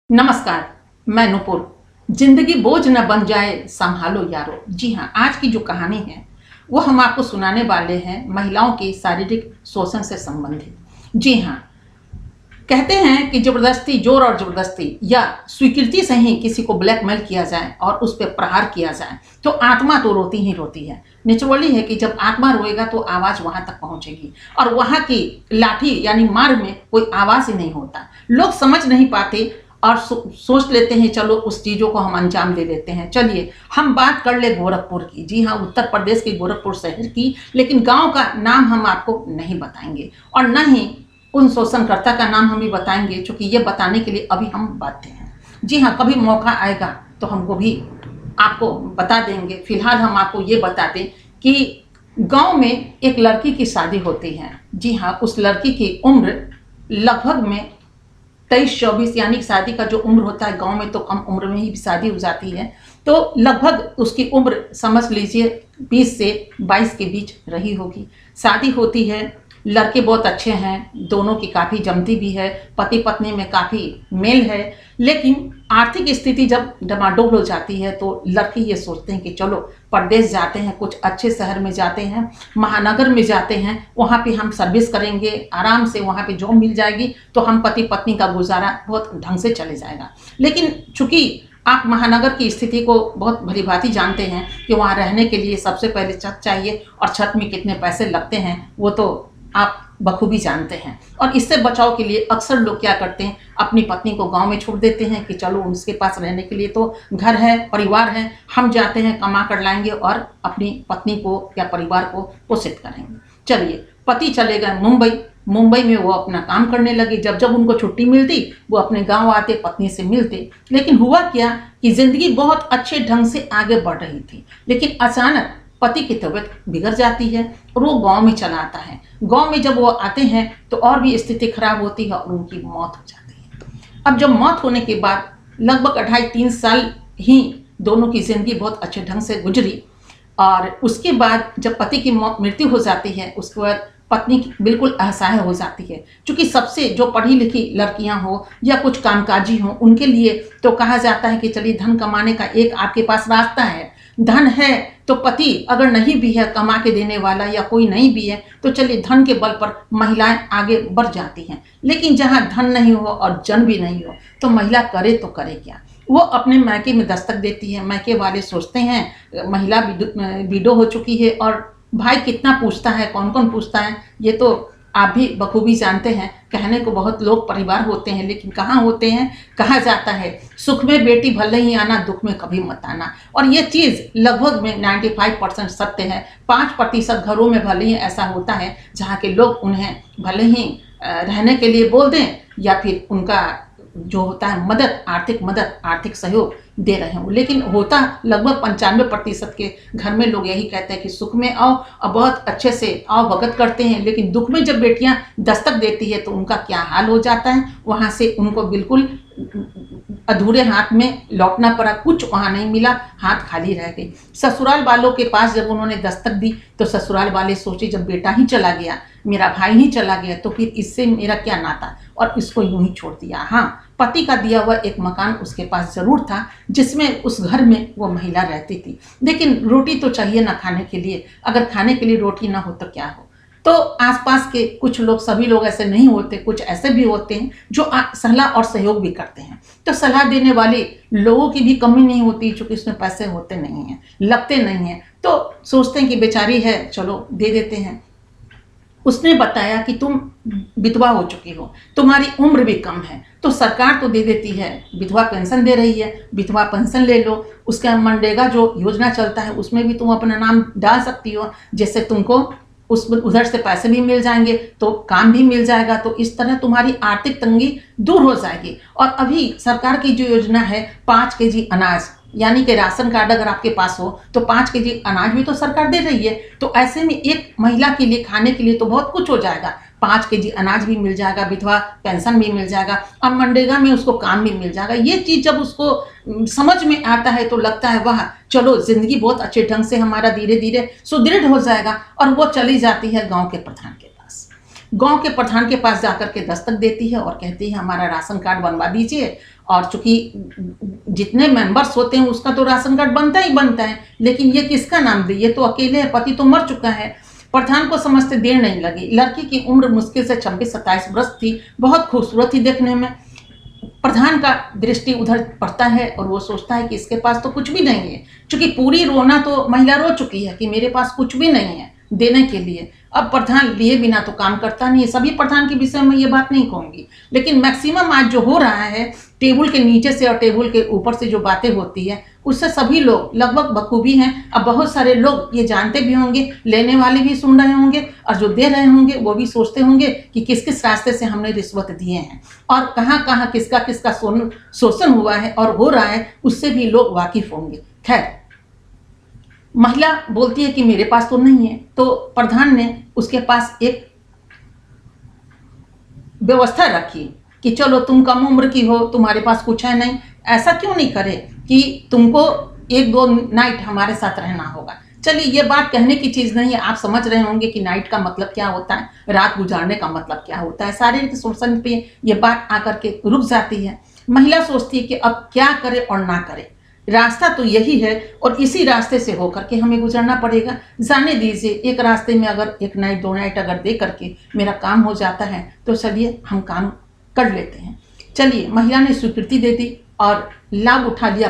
नमस्कार। मैं नुपुर। जिंदगी बोझ न बन जाए, संभालो यारो। जी हाँ, आज की जो कहानी है वो हम आपको सुनाने वाले हैं महिलाओं के शारीरिक शोषण से संबंधित। जी हाँ, कहते हैं कि जबरदस्ती, जोर और जबरदस्ती या स्वीकृति से ही किसी को ब्लैकमेल किया जाए और उस पर प्रहार किया जाए तो आत्मा तो रोती ही रोती है। नेचुरली है कि जब आत्मा रोएगा तो आवाज वहां तक पहुंचेगी, और वहां की लाठी यानी मार में कोई आवाज ही नहीं होता। लोग समझ नहीं पाते और सोच लेते हैं चलो उस चीज़ों को हम अंजाम दे देते हैं। चलिए हम बात कर ले गोरखपुर की। जी हाँ, उत्तर प्रदेश के गोरखपुर शहर की, लेकिन गांव का नाम हम आपको नहीं बताएंगे और न ही उन शोषणकर्ता का नाम हम भी बताएंगे, क्योंकि ये बताने के लिए अभी हम बाध्य हैं। जी हाँ, कभी मौका आएगा तो हमको भी आपको बता देंगे। फिलहाल हम आपको ये बता दें कि गांव में एक लड़की की शादी होती है। जी हाँ, उस लड़की की उम्र लगभग में 23-24, यानी शादी का जो उम्र होता है गांव में तो कम उम्र में ही शादी हो जाती है, तो लगभग उसकी उम्र समझ लीजिए 20 से 22 के बीच रही होगी। शादी होती है, लड़के बहुत अच्छे हैं, दोनों की काफ़ी जमती भी है, पति पत्नी में काफ़ी मेल है। लेकिन आर्थिक स्थिति जब डमाडोल हो जाती है तो लड़के ये सोचते हैं कि चलो परदेश जाते हैं, कुछ अच्छे शहर में जाते हैं, महानगर में जाते हैं, वहाँ पे हम सर्विस करेंगे, आराम से वहाँ पे जॉब मिल जाएगी तो हम पति पत्नी का गुजारा बहुत ढंग से चले जाएगा। लेकिन चूंकि आप महानगर की स्थिति को बहुत भलीभांति जानते हैं कि वहाँ रहने के लिए सबसे पहले छत चाहिए, और छत में कितने पैसे लगते हैं वो तो आप बखूबी जानते हैं। और इससे बचाव के लिए अक्सर लोग क्या करते हैं, अपनी पत्नी को गांव में छोड़ देते हैं कि चलो उसके पास रहने के लिए तो घर है, परिवार है, हम जाते हैं कमा कर लाएंगे और अपनी पत्नी को या परिवार को पोषित करेंगे। चलिए, पति चले गए मुंबई। मुंबई में वो अपना काम करने लगे। जब जब उनको छुट्टी मिलती वो अपने गांव आते, पत्नी से मिलते। लेकिन हुआ क्या कि जिंदगी बहुत अच्छे ढंग से आगे बढ़ रही थी, लेकिन अचानक पति की तबीयत बिगड़ जाती है और वो गांव में चला आता है। गांव में जब वो आते हैं तो और भी स्थिति खराब होती है और उनकी मौत हो जाती है। अब जब मौत होने के बाद लगभग 2.5-3 साल ही दोनों की जिंदगी बहुत अच्छे ढंग से गुजरी, और उसके बाद जब पति की मृत्यु हो जाती है उसके बाद पत्नी बिल्कुल असहाय हो जाती है। क्योंकि सबसे जो पढ़ी लिखी लड़कियां हो या कुछ कामकाजी हो उनके लिए तो कहा जाता है कि चलिए धन कमाने का एक आपके पास रास्ता है, धन है तो पति अगर नहीं भी है कमा के देने वाला या कोई नहीं भी है तो चलिए धन के बल पर महिलाएं आगे बढ़ जाती हैं। लेकिन जहां धन नहीं हो और जन भी नहीं हो तो महिला करे तो करे क्या। वो अपने मायके में दस्तक देती है। मायके वाले सोचते हैं महिला विडो हो चुकी है, और भाई कितना पूछता है, कौन कौन पूछता है, ये तो आप भी बखूबी जानते हैं। कहने को बहुत लोग परिवार होते हैं, लेकिन कहाँ होते हैं। कहा जाता है सुख में बेटी भले ही आना, दुख में कभी मत आना। और ये चीज़ लगभग में 95% सत्य है। 5% घरों में भले ही ऐसा होता है जहाँ के लोग उन्हें भले ही रहने के लिए बोल दें या फिर उनका जो होता है मदद, आर्थिक सहयोग दे रहे हो, लेकिन होता लगभग 95% के घर में लोग यही कहते हैं कि सुख में आओ और बहुत अच्छे से आओ भगत करते हैं, लेकिन दुख में जब बेटियां दस्तक देती है तो उनका क्या हाल हो जाता है। वहां से उनको बिल्कुल अधूरे हाथ में लौटना पड़ा, कुछ वहां नहीं मिला, हाथ खाली रह गई। ससुराल वालों के पास जब उन्होंने दस्तक दी तो ससुराल वाले सोचे जब बेटा ही चला गया, मेरा भाई ही चला गया, तो फिर इससे मेरा क्या नाता, और इसको यूं ही छोड़ दिया। हाँ, पति का दिया हुआ एक मकान उसके पास जरूर था जिसमें उस घर में वो महिला रहती थी, लेकिन रोटी तो चाहिए ना खाने के लिए। अगर खाने के लिए रोटी ना हो तो क्या हो। तो आसपास के कुछ लोग, सभी लोग ऐसे नहीं होते, कुछ ऐसे भी होते हैं जो सलाह और सहयोग भी करते हैं। तो सलाह देने वाले लोगों की भी कमी नहीं होती, चूंकि उसमें पैसे होते नहीं हैं, लगते नहीं हैं, तो सोचते हैं कि बेचारी है चलो दे देते हैं। उसने बताया कि तुम विधवा हो चुकी हो, तुम्हारी उम्र भी कम है, तो सरकार तो दे देती है, विधवा पेंशन दे रही है, विधवा पेंशन ले लो। उसका मनरेगा जो योजना चलता है उसमें भी तुम अपना नाम डाल सकती हो, जिससे तुमको उधर से पैसे भी मिल जाएंगे तो काम भी मिल जाएगा। तो इस तरह तुम्हारी आर्थिक तंगी दूर हो जाएगी। और अभी सरकार की जो योजना है 5 केजी अनाज, यानी कि राशन कार्ड अगर आपके पास हो तो 5 केजी अनाज भी तो सरकार दे रही है। तो ऐसे में एक महिला के लिए खाने के लिए तो बहुत कुछ हो जाएगा। 5 केजी अनाज भी मिल जाएगा, विधवा पेंशन भी मिल जाएगा, और मनरेगा में उसको काम भी मिल जाएगा। ये चीज़ जब उसको समझ में आता है तो लगता है वाह, चलो जिंदगी बहुत अच्छे ढंग से हमारा धीरे धीरे सुदृढ़ हो जाएगा। और वो चली जाती है गाँव के प्रधान के पास। गांव के प्रधान के पास जाकर के दस्तक देती है और कहती है हमारा राशन कार्ड बनवा दीजिए। और चूंकि जितने मेंबर्स होते हैं उसका तो राशन कार्ड बनता ही बनता है, लेकिन ये किसका नाम दे, ये तो अकेले है, पति तो मर चुका है। प्रधान को समझते देर नहीं लगी। लड़की की उम्र मुश्किल से 26-27 वर्ष थी, बहुत खूबसूरत थी देखने में। प्रधान का दृष्टि उधर पड़ता है और वो सोचता है कि इसके पास तो कुछ भी नहीं है, क्योंकि पूरी रोना तो महिला रो चुकी है कि मेरे पास कुछ भी नहीं है देने के लिए। अब प्रधान लिए बिना तो काम करता नहीं है। सभी प्रधान के विषय में ये बात नहीं कहूंगी, लेकिन मैक्सिमम आज जो हो रहा है टेबल के नीचे से और टेबल के ऊपर से जो बातें होती है उससे सभी लोग लगभग बखूबी हैं। अब बहुत सारे लोग ये जानते भी होंगे, लेने वाले भी सुन रहे होंगे और जो दे रहे होंगे वो भी सोचते होंगे कि किस किस रास्ते से हमने रिश्वत दिए हैं और कहाँ कहाँ किसका किसका शोषण हुआ है और हो रहा है, उससे भी लोग वाकिफ होंगे। खैर, महिला बोलती है कि मेरे पास तो नहीं है, तो प्रधान ने उसके पास एक व्यवस्था रखी कि चलो तुम कम उम्र की हो, तुम्हारे पास कुछ है नहीं, ऐसा क्यों नहीं करे कि तुमको 1-2 नाइट हमारे साथ रहना होगा। चलिए, ये बात कहने की चीज नहीं है, आप समझ रहे होंगे कि नाइट का मतलब क्या होता है, रात गुजारने का मतलब क्या होता है। शारीरिक शोषण पे ये बात आकर के रुक जाती है। महिला सोचती है कि अब क्या करे और ना करे, रास्ता तो यही है और इसी रास्ते से होकर के हमें गुजरना पड़ेगा। जाने दीजिए, एक रास्ते में अगर 1 नाइट 2 नाइट अगर दे करके मेरा काम हो जाता है तो चलिए हम काम कर लेते हैं। चलिए, महिला ने स्वीकृति दे दी और लाभ उठा लिया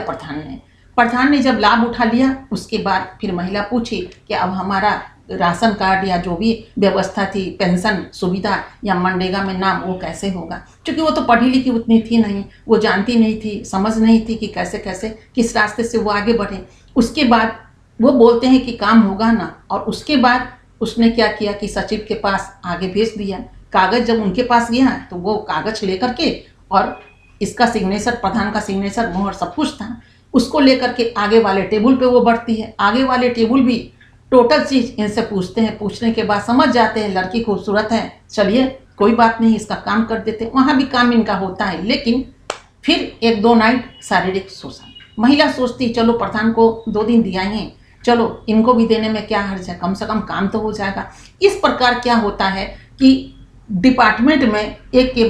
प्रधान ने जब लाभ उठा लिया उसके बाद फिर महिला पूछी कि अब हमारा राशन कार्ड या जो भी व्यवस्था थी, पेंशन सुविधा या मनरेगा में नाम, वो कैसे होगा। क्योंकि वो तो पढ़ी लिखी उतनी थी नहीं, वो जानती नहीं थी, समझ नहीं थी कि कैसे कैसे किस रास्ते से वो आगे बढ़े। उसके बाद वो बोलते हैं कि काम होगा ना, और उसके बाद उसने क्या किया कि सचिव के पास आगे भेज दिया। कागज जब उनके पास गया तो वो कागज लेकर के, और इसका सिग्नेचर, प्रधान का सिग्नेचर, मोहर सब कुछ था, उसको लेकर के आगे वाले टेबल पे वो बढ़ती है। आगे वाले टेबल भी टोटल चीज इनसे पूछते हैं, पूछने के बाद समझ जाते हैं लड़की खूबसूरत है, चलिए कोई बात नहीं, इसका काम कर देते हैं। वहां भी काम इनका होता है, लेकिन फिर 1-2 नाइट शारीरिक शोषण। महिला सोचती चलो प्रधान को 2 दिन दिया ही, चलो इनको भी देने में क्या हर्ज है, कम से कम काम तो हो जाएगा। इस प्रकार क्या होता है कि डिपार्टमेंट में एक के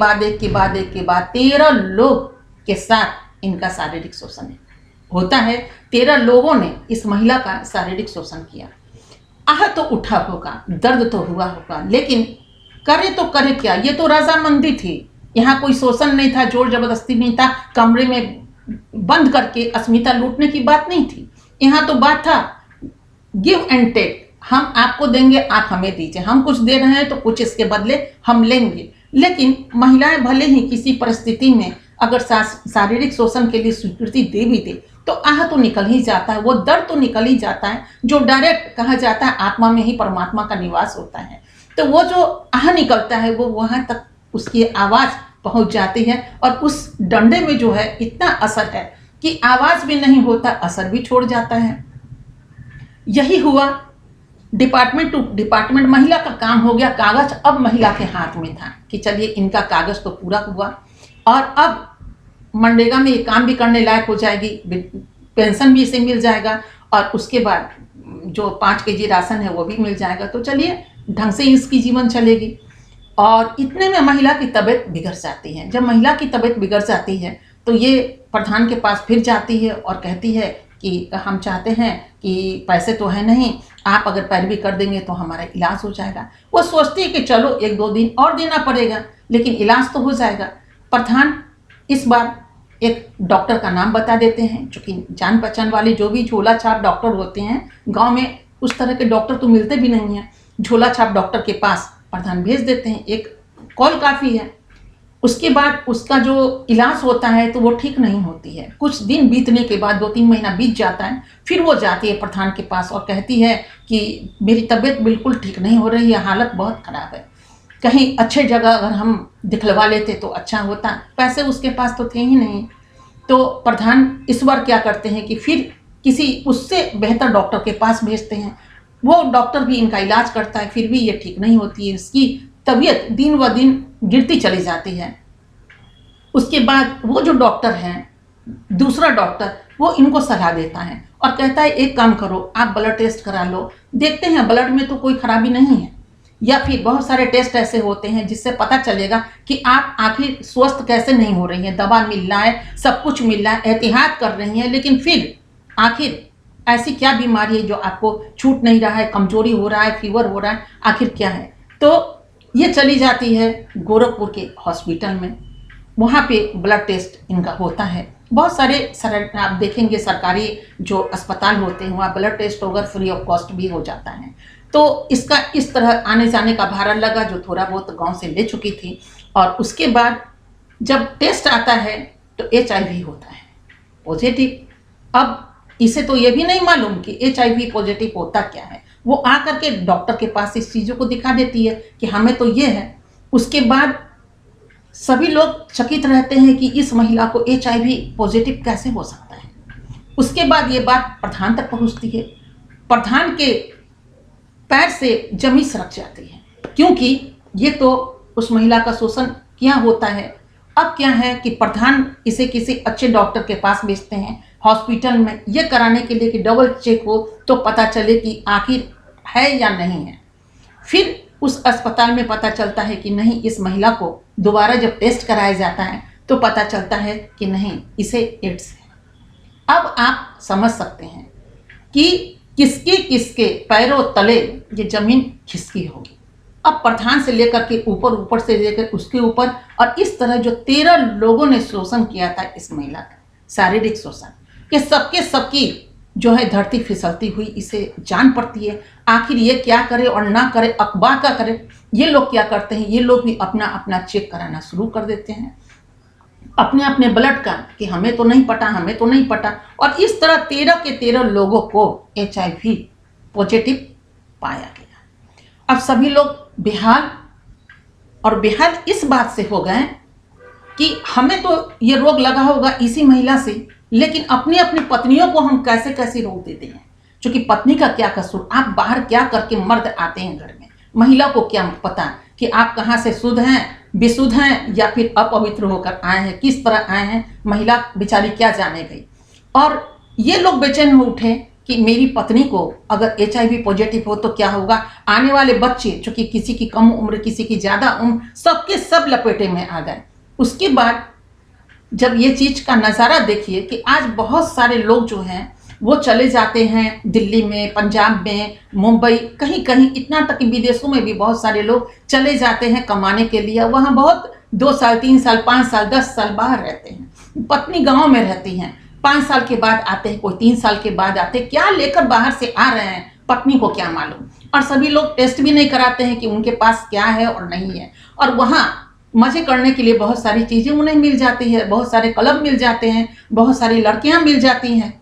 बाद 13 लोग के साथ इनका शारीरिक शोषण होता है। 13 लोगों ने इस महिला का शारीरिक शोषण किया। आह तो उठा होगा, दर्द तो हुआ होगा, लेकिन करे तो करे क्या, ये तो रजामंदी थी। यहाँ कोई शोषण नहीं था, जोर जबरदस्ती नहीं था, कमरे में बंद करके अस्मिता लूटने की बात नहीं थी। यहाँ तो बात था गिव एंड टेक, हम आपको देंगे, आप हमें दीजिए, हम कुछ दे रहे हैं तो कुछ इसके बदले हम लेंगे। लेकिन महिलाएं भले ही किसी परिस्थिति में अगर शारीरिक शोषण के लिए स्वीकृति दे भी दे तो आह तो निकल ही जाता है, वो दर्द तो निकल ही जाता है। जो डायरेक्ट कहा जाता है आत्मा में ही परमात्मा का निवास होता है, तो वो जो आह निकलता है वो वहां तक उसकी आवाज पहुंच जाती है। और उस डंडे में जो है इतना असर है कि आवाज भी नहीं होता, असर भी छोड़ जाता है। यही हुआ डिपार्टमेंट टू डिपार्टमेंट। महिला का काम हो गया, कागज अब महिला के हाथ में था कि चलिए इनका कागज तो पूरा हुआ और अब मनरेगा में ये काम भी करने लायक हो जाएगी, पेंशन भी इसे मिल जाएगा और उसके बाद जो 5 kg राशन है वो भी मिल जाएगा। तो चलिए ढंग से इसकी जीवन चलेगी। और इतने में महिला की तबीयत बिगड़ जाती है। जब महिला की तबीयत बिगड़ जाती है तो ये प्रधान के पास फिर जाती है और कहती है कि हम चाहते हैं कि पैसे तो है नहीं, आप अगर पैरवी कर देंगे तो हमारा इलाज हो जाएगा। वो सोचती है कि चलो 1-2 दिन और देना पड़ेगा, लेकिन इलाज तो हो जाएगा। प्रधान इस बार एक डॉक्टर का नाम बता देते हैं, चूँकि जान पहचान वाले जो भी झोला छाप डॉक्टर होते हैं, गांव में उस तरह के डॉक्टर तो मिलते भी नहीं हैं। झोला छाप डॉक्टर के पास प्रधान भेज देते हैं, एक कॉल काफ़ी है। उसके बाद उसका जो इलाज होता है तो वो ठीक नहीं होती है। कुछ दिन बीतने के बाद 2-3 महीना बीत जाता है, फिर वो जाती है प्रधान के पास और कहती है कि मेरी तबीयत बिल्कुल ठीक नहीं हो रही है, हालत बहुत ख़राब है, कहीं अच्छे जगह अगर हम दिखलवा लेते तो अच्छा होता। पैसे उसके पास तो थे ही नहीं। तो प्रधान इस बार क्या करते हैं कि फिर किसी उससे बेहतर डॉक्टर के पास भेजते हैं। वो डॉक्टर भी इनका इलाज करता है, फिर भी ये ठीक नहीं होती है। इसकी तबीयत दिन व दिन गिरती चली जाती है। उसके बाद वो जो डॉक्टर है, दूसरा डॉक्टर, वो इनको सलाह देता है और कहता है एक काम करो, आप ब्लड टेस्ट करा लो, देखते हैं ब्लड में तो कोई खराबी नहीं है, या फिर बहुत सारे टेस्ट ऐसे होते हैं जिससे पता चलेगा कि आप आखिर स्वस्थ कैसे नहीं हो रही हैं। दवा मिल रहा है, सब कुछ मिल रहा है, एहतियात कर रही हैं, लेकिन फिर आखिर ऐसी क्या बीमारी है जो आपको छूट नहीं रहा है, कमजोरी हो रहा है, फीवर हो रहा है, आखिर क्या है। तो ये चली जाती है गोरखपुर के हॉस्पिटल में, वहाँ पे ब्लड टेस्ट इनका होता है। बहुत सारे आप देखेंगे सरकारी जो अस्पताल होते हैं वहाँ ब्लड टेस्ट होगा, फ्री ऑफ कॉस्ट भी हो जाता है। तो इसका इस तरह आने जाने का भाड़ा लगा जो थोड़ा बहुत गांव से ले चुकी थी। और उसके बाद जब टेस्ट आता है तो HIV होता है पॉजिटिव। अब इसे तो ये भी नहीं मालूम कि HIV पॉजिटिव होता क्या है। वो आकर के डॉक्टर के पास इस चीज़ों को दिखा देती है कि हमें तो ये है। उसके बाद सभी लोग चकित रहते हैं कि इस महिला को HIV पॉजिटिव कैसे हो सकता है। उसके बाद ये बात प्रधान तक पहुंचती है। प्रधान के पैर से जमी सरक जाती है, क्योंकि ये तो उस महिला का शोषण किया होता है। अब क्या है कि प्रधान इसे किसी अच्छे डॉक्टर के पास भेजते हैं हॉस्पिटल में, ये कराने के लिए कि डबल चेक हो तो पता चले कि आखिर है या नहीं है। फिर उस अस्पताल में पता चलता है कि नहीं, इस महिला को दोबारा जब टेस्ट कराया जाता है तो पता चलता है कि नहीं, इसे एड्स है। अब आप समझ सकते हैं कि किसके किसके पैरों तले ये जमीन खिसकी होगी। अब प्रधान से लेकर के ऊपर से लेकर उसके ऊपर, और इस तरह जो 13 लोगों ने शोषण किया था इस महिला का, शारीरिक शोषण, ये सबकी जो है धरती फिसलती हुई इसे जान पड़ती है। आखिर ये क्या करे और ना करे, अखबा का करे। ये लोग क्या करते हैं, ये लोग भी अपना अपना चेक कराना शुरू कर देते हैं, अपने अपने ब्लड का, कि हमें तो नहीं पता, हमें तो नहीं पता। और इस तरह 13 के 13 लोगों को HIV पॉजिटिव पाया गया। अब सभी लोग बेहाल, और बेहाल इस बात से हो गए कि हमें तो ये रोग लगा होगा इसी महिला से, लेकिन अपनी अपनी पत्नियों को हम कैसे कैसे रोक देते हैं। क्योंकि पत्नी का क्या कसूर, आप बाहर क्या करके मर्द आते हैं घर में, महिला को क्या पता कि आप कहाँ से शुद्ध हैं, विशुद्ध हैं, या फिर अपवित्र होकर आए हैं, किस तरह आए हैं, महिला बेचारी क्या जाने गई। और ये लोग बेचैन हो उठे कि मेरी पत्नी को अगर HIV पॉजिटिव हो तो क्या होगा। आने वाले बच्चे, चूंकि किसी की कम उम्र, किसी की ज़्यादा उम्र, सबके सब लपेटे में आ गए। उसके बाद जब ये चीज़ का नज़ारा देखिए कि आज बहुत सारे लोग जो हैं वो चले जाते हैं दिल्ली में, पंजाब में, मुंबई, कहीं कहीं, इतना तक कि विदेशों में भी बहुत सारे लोग चले जाते हैं कमाने के लिए। वहाँ बहुत 2 साल, 3 साल, 5 साल, 10 साल बाहर रहते हैं। पत्नी गांव में रहती हैं, 5 साल के बाद आते हैं, कोई 3 साल के बाद आते हैं। क्या लेकर बाहर से आ रहे हैं पत्नी को क्या मालूम। और सभी लोग टेस्ट भी नहीं कराते हैं कि उनके पास क्या है और नहीं है। और वहाँ मजे करने के लिए बहुत सारी चीज़ें उन्हें मिल जाती है, बहुत सारे क्लब मिल जाते हैं, बहुत सारी लड़कियां मिल जाती हैं,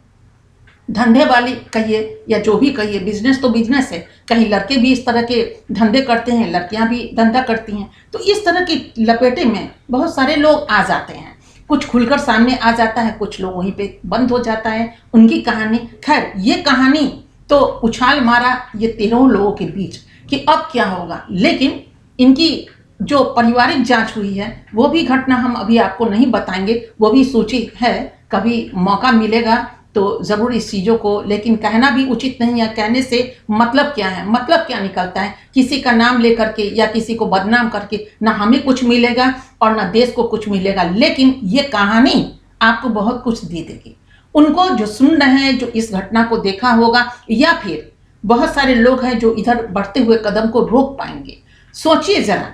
धंधे वाली कहिए या जो भी कहिए, बिजनेस तो बिजनेस है। कहीं लड़के भी इस तरह के धंधे करते हैं, लड़कियां भी धंधा करती हैं। तो इस तरह की लपेटे में बहुत सारे लोग आ जाते हैं। कुछ खुलकर सामने आ जाता है, कुछ लोग वहीं पे बंद हो जाता है उनकी कहानी। खैर, ये कहानी तो उछाल मारा ये 13 लोगों के बीच कि अब क्या होगा। लेकिन इनकी जो पारिवारिक जांच हुई है वो भी घटना हम अभी आपको नहीं बताएंगे, वो भी सूची है, कभी मौका मिलेगा तो ज़रूर इस चीज़ों को, लेकिन कहना भी उचित नहीं है। कहने से मतलब क्या है, मतलब क्या निकलता है, किसी का नाम लेकर के या किसी को बदनाम करके ना हमें कुछ मिलेगा और ना देश को कुछ मिलेगा। लेकिन ये कहानी आपको बहुत कुछ दे देगी। उनको जो सुन रहे हैं, जो इस घटना को देखा होगा, या फिर बहुत सारे लोग हैं जो इधर बढ़ते हुए कदम को रोक पाएंगे। सोचिए जरा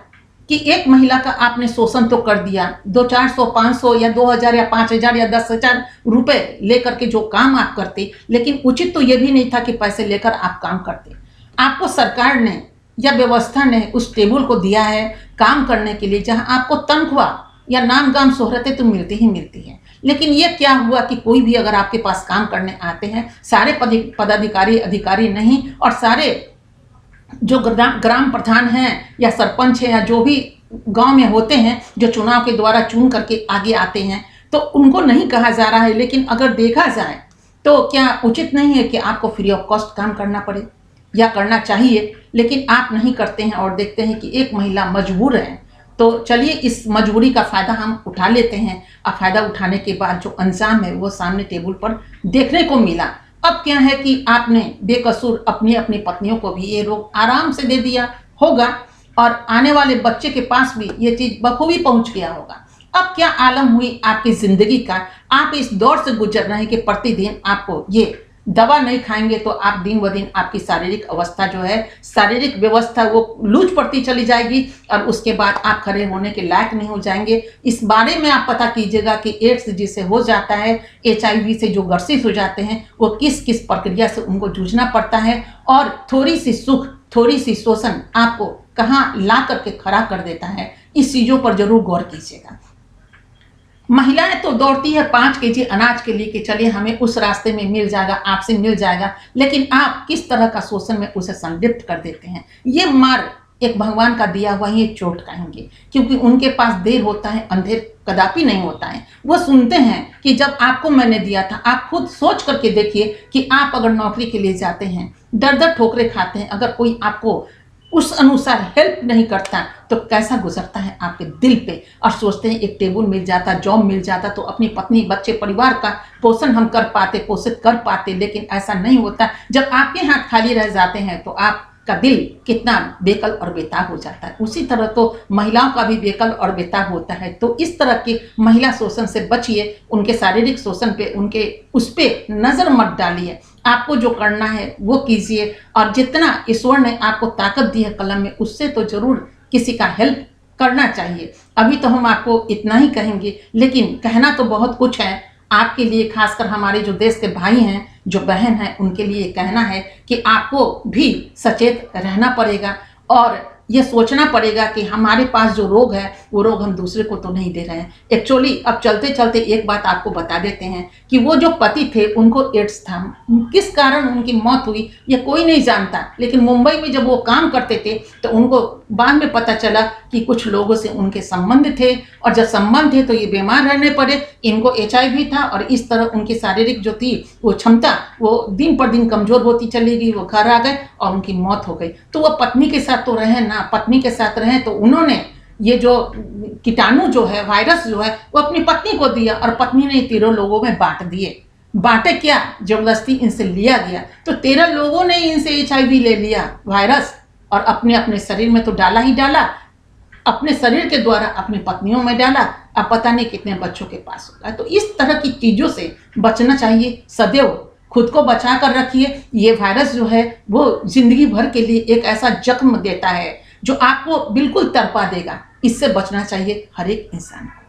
कि एक महिला का आपने शोषण तो कर दिया, 200-400, 500 या 2000 या 5000 या 10,000 रुपए लेकर के जो काम आप करते, लेकिन उचित तो ये भी नहीं था कि पैसे लेकर आप काम करते। आपको सरकार ने या व्यवस्था ने उस टेबल को दिया है काम करने के लिए, जहां आपको तनख्वाह या नाम गाम शोहरतें तो मिलती ही मिलती हैं। लेकिन ये क्या हुआ कि कोई भी अगर आपके पास काम करने आते हैं, सारे पदाधिकारी अधिकारी नहीं, और सारे जो ग्राम प्रधान हैं या सरपंच हैं या जो भी गांव में होते हैं, जो चुनाव के द्वारा चुन करके आगे आते हैं, तो उनको नहीं कहा जा रहा है। लेकिन अगर देखा जाए तो क्या उचित नहीं है कि आपको फ्री ऑफ कॉस्ट काम करना पड़े, या करना चाहिए, लेकिन आप नहीं करते हैं और देखते हैं कि एक महिला मजबूर है। तो चलिए इस मजबूरी का फ़ायदा हम उठा लेते हैं, और फ़ायदा उठाने के बाद जो अंजाम है वो सामने टेबल पर देखने को मिला। अब क्या है कि आपने बेकसूर अपनी अपनी पत्नियों को भी ये रोग आराम से दे दिया, होगा और आने वाले बच्चे के पास भी ये चीज़ बखूबी पहुंच गया होगा। अब क्या आलम हुई आपकी ज़िंदगी का, आप इस दौर से गुजर रहे हैं कि प्रतिदिन आपको ये दवा नहीं खाएंगे तो आप दिन ब दिन आपकी शारीरिक अवस्था जो है, शारीरिक व्यवस्था वो लूज पड़ती चली जाएगी और उसके बाद आप खड़े होने के लायक नहीं हो जाएंगे। इस बारे में आप पता कीजिएगा कि एड्स जिसे हो जाता है, HIV से जो ग्रसित हो जाते हैं, वो किस किस प्रक्रिया से उनको जूझना पड़ता है और थोड़ी सी सुख, थोड़ी सी शोषण आपको कहाँ ला करके खड़ा कर देता है। इस चीज़ों पर जरूर गौर कीजिएगा। महिलाएं तो दौड़ती है 5 kg अनाज के लिए कि चलिए हमें उस रास्ते में मिल जाएगा, आपसे मिल जाएगा, लेकिन आप किस तरह का शोषण में उसे संलिप्त कर देते हैं। ये मार एक भगवान का दिया हुआ ये चोट कहेंगे, क्योंकि उनके पास देर होता है, अंधेर कदापि नहीं होता है। वो सुनते हैं कि जब आपको मैंने दिया था, आप खुद सोच करके देखिए कि आप अगर नौकरी के लिए जाते हैं, दर दर ठोकरे खाते हैं, अगर कोई आपको उस अनुसार हेल्प नहीं करता तो कैसा गुजरता है आपके दिल पे, और सोचते हैं एक टेबल मिल जाता, जॉब मिल जाता तो अपनी पत्नी, बच्चे, परिवार का पोषण हम कर पाते, पोषित कर पाते, लेकिन ऐसा नहीं होता। जब आपके हाथ खाली रह जाते हैं तो आपका दिल कितना बेकल और बेताब हो जाता है। उसी तरह तो महिलाओं का भी बेकल और बेताब होता है। तो इस तरह के महिला शोषण से बचिए, उनके शारीरिक शोषण पे, उनके उस पे नजर मत डालिए। आपको जो करना है वो कीजिए, और जितना ईश्वर ने आपको ताकत दी है कलम में, उससे तो जरूर किसी का हेल्प करना चाहिए। अभी तो हम आपको इतना ही कहेंगे, लेकिन कहना तो बहुत कुछ है आपके लिए, खासकर हमारे जो देश के भाई हैं, जो बहन हैं, उनके लिए कहना है कि आपको भी सचेत रहना पड़ेगा और ये सोचना पड़ेगा कि हमारे पास जो रोग है वो रोग हम दूसरे को तो नहीं दे रहे हैं। एक्चुअली अब चलते चलते एक बात आपको बता देते हैं कि वो जो पति थे उनको एड्स था, किस कारण उनकी मौत हुई ये कोई नहीं जानता, लेकिन मुंबई में जब वो काम करते थे तो उनको बाद में पता चला कि कुछ लोगों से उनके संबंध थे, और जब संबंध थे तो ये बीमार रहने पड़े, इनको HIV था, और इस तरह उनकी शारीरिक जो थी वो क्षमता वो दिन पर दिन कमजोर होती चली गई। वो घर आ गए और उनकी मौत हो गई। तो वो पत्नी के साथ तो रहे ना, पत्नी के साथ रहे तो उन्होंने ये जो कीटाणु जो है, वायरस जो है, वो अपनी पत्नी को दिया और पत्नी ने 13 लोगों में बांट दिए। बांटे क्या, जबरदस्ती इनसे लिया गया, तो 13 लोगों ने इनसे HIV ले लिया वायरस, और अपने अपने शरीर में तो डाला ही डाला, अपने शरीर के द्वारा अपनी पत्नियों में डाला। अब पता नहीं कितने बच्चों के पास होगा। तो इस तरह की चीजों से बचना चाहिए। सदैव खुद को बचा कर रखिए। ये वायरस जो है वो जिंदगी भर के लिए एक ऐसा जख्म देता है जो आपको बिल्कुल तड़पा देगा। इससे बचना चाहिए हर एक इंसान को।